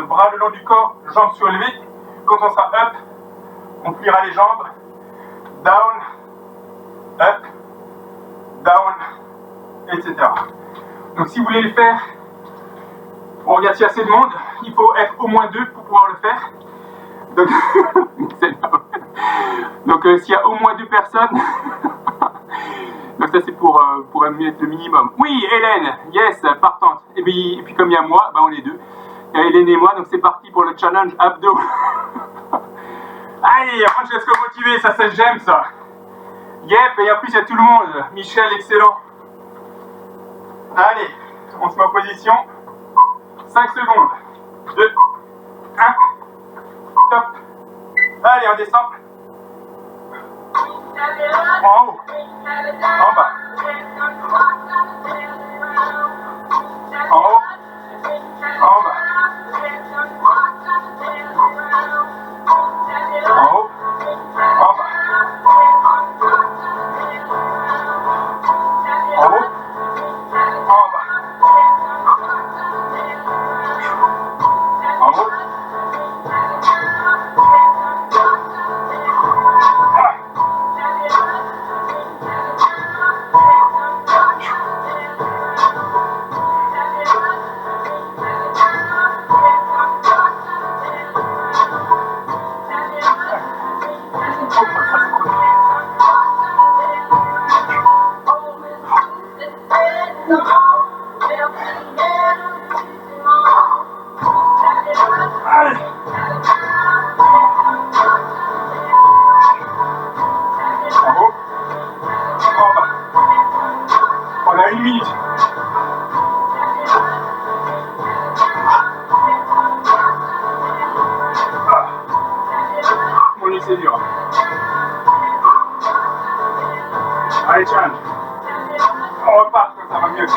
bras le long du corps, jambes surélevées. Quand on sera up, on pliera les jambes. Down, up, down, etc. Donc si vous voulez le faire, on regarde s'il y a assez de monde, il faut être au moins 2 pour pouvoir le faire. Donc s'il y a au moins 2 personnes, donc ça c'est pour mettre le minimum. Oui, Hélène, yes, partante. Et puis comme il y a moi, on est 2. Il y a Hélène et moi, donc c'est parti pour le challenge abdos. Allez, Francesco motivé, ça j'aime ça. Yep, et en plus il y a tout le monde. Michel, excellent. Allez, on se met en position. 5 secondes. 2, 1. Top. Allez, on descend. En haut. En bas. En haut. En bas. En haut. En bas. En haut. En bas. En haut. On a 1 minute. Mon Dieu, c'est dur. Allez, challenge. On repart, ça va mieux.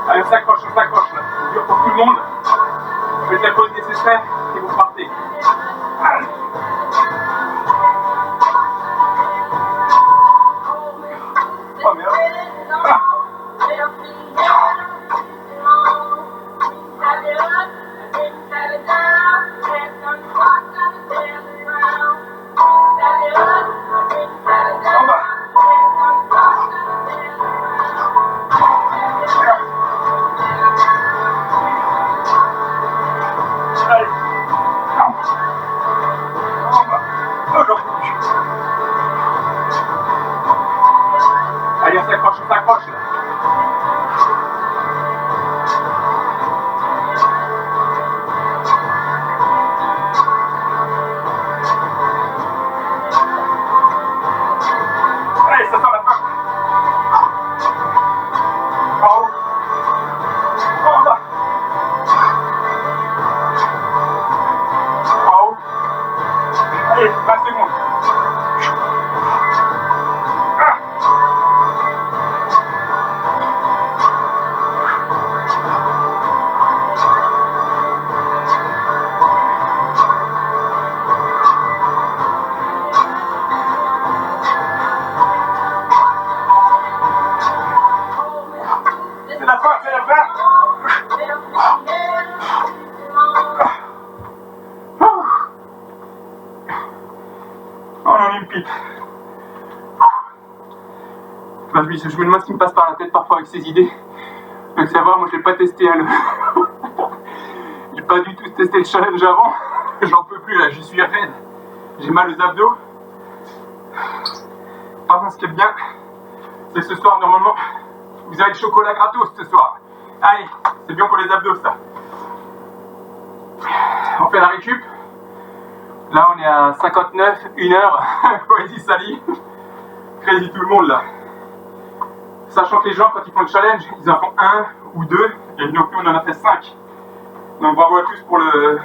Allez, on s'accroche là. C'est dur pour tout le monde. Vous faites la pause nécessaire et vous partez. Allez. Oh merde. Ah. Allez, on s'accroche là. Allez, ça sent la fin. En haut. En bas. En haut. Allez, 20 secondes. C'est la fin. Oh, on en pipe. Je me demande ce qui me passe par la tête parfois avec ces idées. Donc ça va, moi je l'ai pas testé j'ai pas du tout testé le challenge avant. J'en peux plus là, je suis raide. J'ai mal aux abdos. Par contre, ce qui est bien, c'est ce soir normalement, vous avez le chocolat gratos ce soir. Allez, c'est bien pour les abdos ça. On fait la récup. Là on est à 59, 1 heure. Poésie salie. Crazy tout le monde là. Sachant que les gens quand ils font le challenge, ils en font 1 ou 2. Et donc nous on en a fait 5. Donc bravo à tous pour le...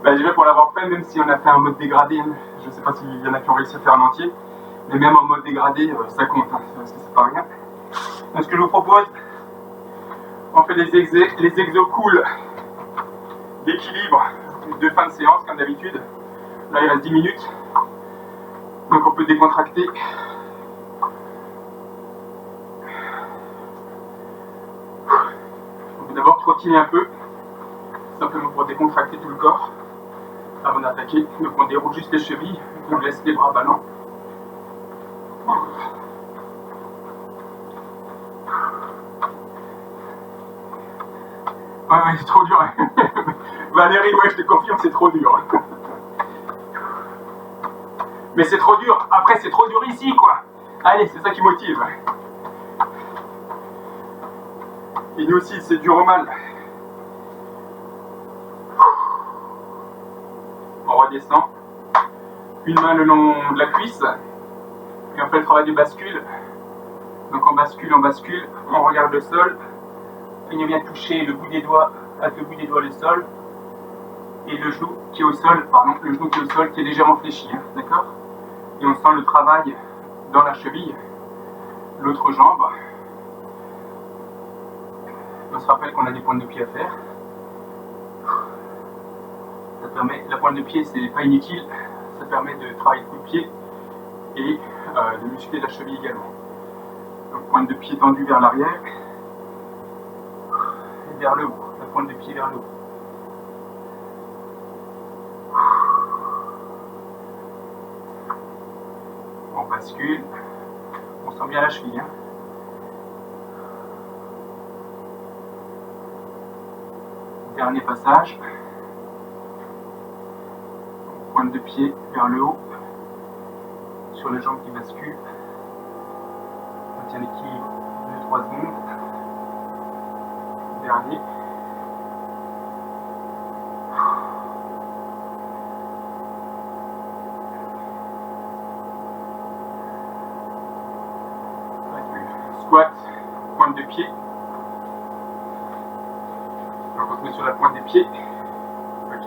déjà pour l'avoir fait, même si on a fait un mode dégradé. Je sais pas s'il y en a qui ont réussi à faire en entier. Mais même en mode dégradé, ça compte, hein, parce que c'est pas rien. Donc ce que je vous propose, on fait les exos cool d'équilibre de fin de séance comme d'habitude. Là il reste 10 minutes. Donc on peut décontracter. On peut d'abord trottiner un peu, simplement pour décontracter tout le corps avant d'attaquer. Donc on déroule juste les chevilles, on laisse les bras ballants. Ouais, c'est trop dur. Valérie, ouais, je te confirme, c'est trop dur. Mais c'est trop dur. Après, c'est trop dur ici, quoi. Allez, c'est ça qui motive. Et nous aussi, c'est dur au mal. On redescend. Une main le long de la cuisse. Puis on fait le travail du bascule. Donc on bascule, on regarde le sol. Et on vient toucher le bout des doigts, avec le bout des doigts le sol. Et le genou qui est au sol, qui est légèrement fléchi, hein, d'accord? Et on sent le travail dans la cheville, l'autre jambe. On se rappelle qu'on a des pointes de pied à faire. Ça permet, la pointe de pied, c'est pas inutile, ça permet de travailler le coup de pied et de muscler la cheville également. Donc pointe de pied tendue vers l'arrière et vers le haut, la pointe de pied vers le haut. On bascule, on sent bien la cheville. Hein. Dernier passage. Pointe de pied vers le haut, sur les jambes qui basculent. On tient l'équilibre 2-3 secondes. Dernier. Squat, pointe de pied. Donc on se met sur la pointe des pieds. Ok.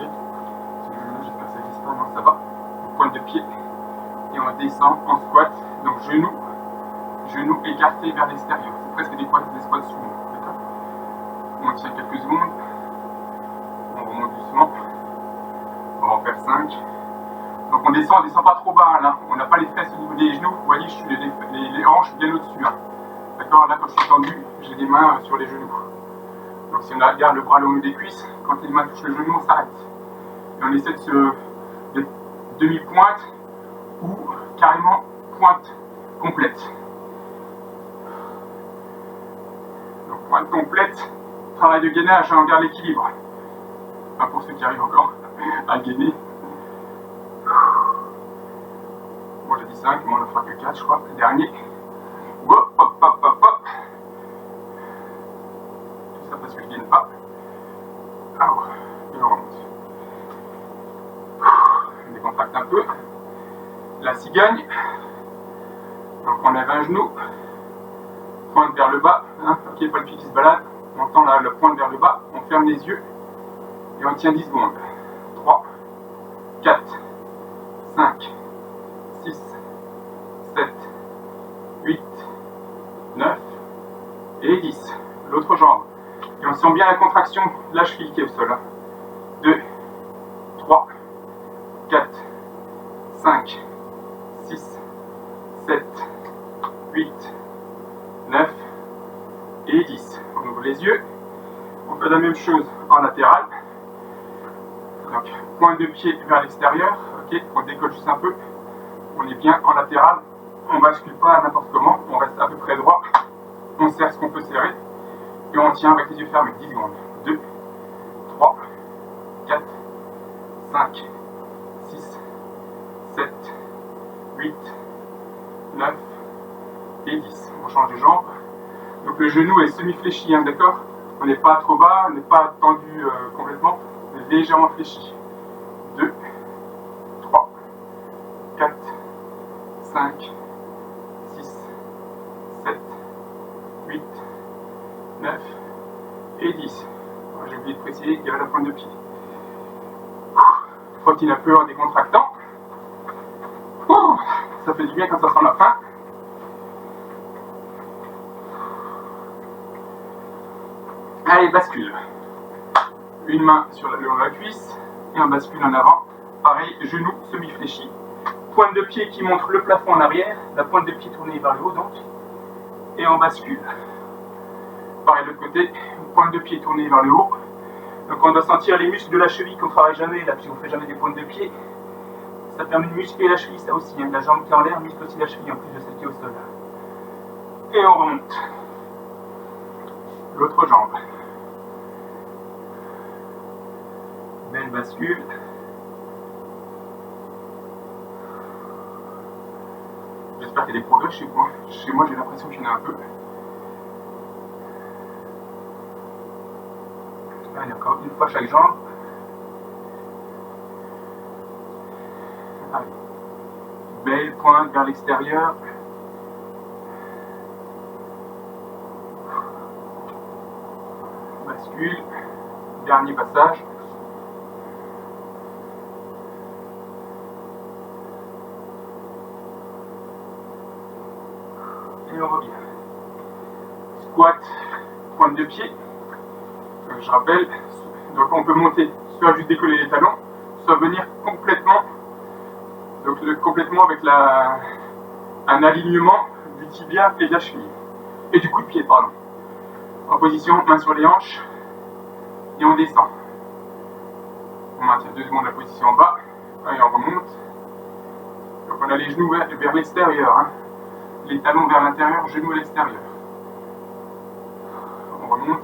J'espère que ça glisse pas, non ça va. Pointe de pied, et on descend en squat. Donc genoux écartés vers l'extérieur. C'est presque des squats sumo. D'accord? On tient quelques secondes. On remonte doucement. On va en faire 5. Donc on descend pas trop bas là. On n'a pas les fesses au niveau des genoux. Vous voyez, je suis les hanches bien au-dessus. Hein. D'accord? Là, quand je suis tendu, j'ai les mains sur les genoux. Donc si on garde le bras le haut des cuisses, quand les mains touchent le genou, on s'arrête. Et on essaie de demi-pointe ou carrément pointe complète. Donc pointe complète, travail de gainage, on garde l'équilibre. Enfin, pour ceux qui arrivent encore à gainer. Bon, j'ai dit 5, mais on ne fera que 4, je crois. Le dernier. Hop, hop, hop, hop, hop. Tout ça parce que je ne gagne pas. Alors, et on remonte. On décontracte un peu. La cigogne. Donc on lève un genou. Pointe vers le bas. Hein, ok, pas le pied qui se balade. On tend la pointe vers le bas. On ferme les yeux. Et on tient 10 secondes. 3, 4, 5, 6, 7, 8, 9 et 10. L'autre jambe. Et on sent bien la contraction de la cheville qui est au sol. 2, 3, 4, 5, 6, 7, 8, 9 et 10. On ouvre les yeux. On fait la même chose en latéral. Donc, pointe de pied vers l'extérieur. Ok, on décolle juste un peu. On est bien en latéral. On ne bascule pas n'importe comment. On reste à peu près droit. On serre ce qu'on peut serrer. Et on tient avec les yeux fermés. 10 secondes. 2, 3, 4, 5, 6, 7, 8, 9 et 10. On change de jambe. Donc le genou est semi-fléchi, hein, d'accord? On n'est pas trop bas, on n'est pas tendu complètement. On est légèrement fléchi. 2, 3, 4, 5, 6, 7, 8, 9 et 10. J'ai oublié de préciser qu'il y avait la pointe de pied. Frottine un peu en décontractant. Ça fait du bien quand ça sent la fin. Allez, bascule. Une main sur le long de la cuisse et on bascule en avant. Pareil, genou semi-fléchi. Pointe de pied qui montre le plafond en arrière. La pointe de pied tournée vers le haut donc. Et on bascule. Pareil de l'autre côté, pointe de pied tournée vers le haut. Donc on doit sentir les muscles de la cheville qu'on ne travaille jamais là, puisqu'on ne fait jamais des pointes de pied. Ça permet de muscler la cheville, ça aussi. Hein. La jambe qui est en l'air muscle aussi la cheville en plus de celle qui est au sol. Et on remonte. L'autre jambe. Belle bascule. J'espère qu'il y a des progrès chez moi. Chez moi, j'ai l'impression qu'il y en a un peu. Allez, encore une fois chaque jambe. Allez. Belle pointe vers l'extérieur. Bascule. Dernier passage. Et on revient. Squat, pointe de pied. Je rappelle, donc on peut monter, soit juste décoller les talons, soit venir complètement, donc complètement avec un alignement du tibia et de la cheville. Et du coup de pied, pardon. En position, main sur les hanches, et on descend. On maintient 2 secondes la position en bas, et on remonte. Donc on a les genoux vers l'extérieur, hein. Les talons vers l'intérieur, genoux à l'extérieur. On remonte.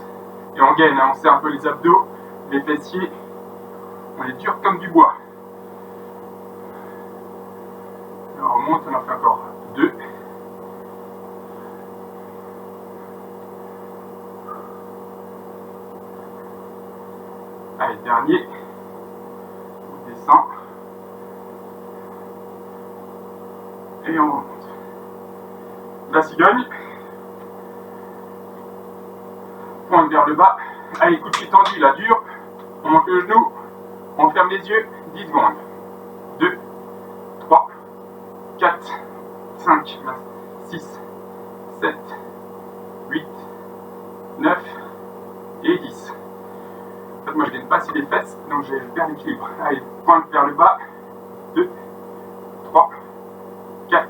Et on gaine, hein, on serre un peu les abdos, les fessiers, on est dur comme du bois. Et on remonte, on en fait encore 2. Allez, dernier. On descend. Et on remonte. La cigogne. Pointe vers le bas. Allez, coup de pied tendu, là, dur. On monte le genou. On ferme les yeux. 10 secondes. 2, 3, 4, 5, 6, 7, 8, 9 et 10. En fait, moi je gagne pas assez les fesses, donc je perds l'équilibre. Allez, pointe vers le bas. 2, 3, 4,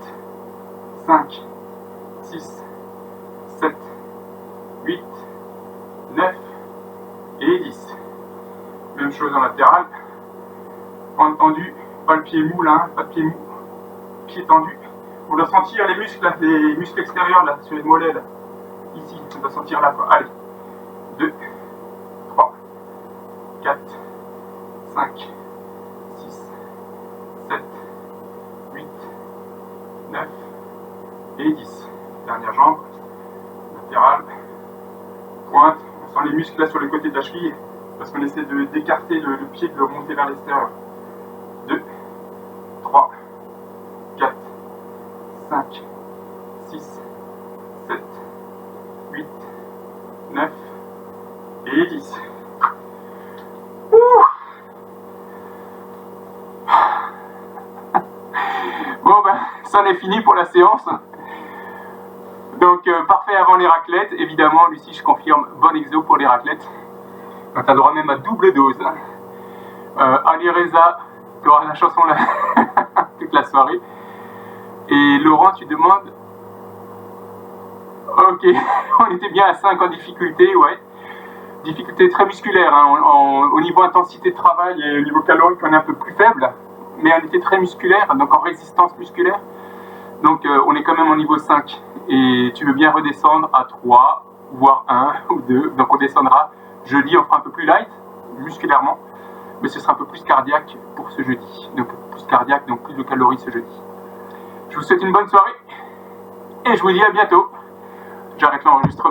5, 6, 7, 8, 9 et 10. Même chose en latéral. Pointe tendue, pas le pied mou là, pas de pied mou. Pied tendu. On doit sentir les muscles là, les muscles extérieurs là, sur les mollets là. Ici, on doit sentir là quoi. Allez. 2, 3, 4, 5, 6, 7, 8, 9 et 10. Dernière jambe. Latérale. Pointe. On sent les muscles là sur le côté de la cheville. Parce qu'on essaie d'écarter le pied, de le remonter vers l'extérieur. 2, 3, 4, 5, 6, 7, 8, 9 et 10. Ouh. Bon ben, ça en est fini pour la séance. Donc parfait avant les raclettes, évidemment, Lucie, je confirme, bon exo pour les raclettes. Donc tu as droit même à double dose. Ali Reza, tu auras la chanson là toute la soirée. Et Laurent, tu demandes... Ok, on était bien à 5 en difficulté, ouais. Difficulté très musculaire, hein. Au niveau intensité de travail et au niveau calorique, on est un peu plus faible. Mais on était très musculaire, donc en résistance musculaire. Donc on est quand même au niveau 5. Et tu veux bien redescendre à 3, voire 1 ou 2. Donc on descendra. Jeudi, on fera un peu plus light, musculairement. Mais ce sera un peu plus cardiaque pour ce jeudi. Donc plus cardiaque, donc plus de calories ce jeudi. Je vous souhaite une bonne soirée. Et je vous dis à bientôt. J'arrête l'enregistrement.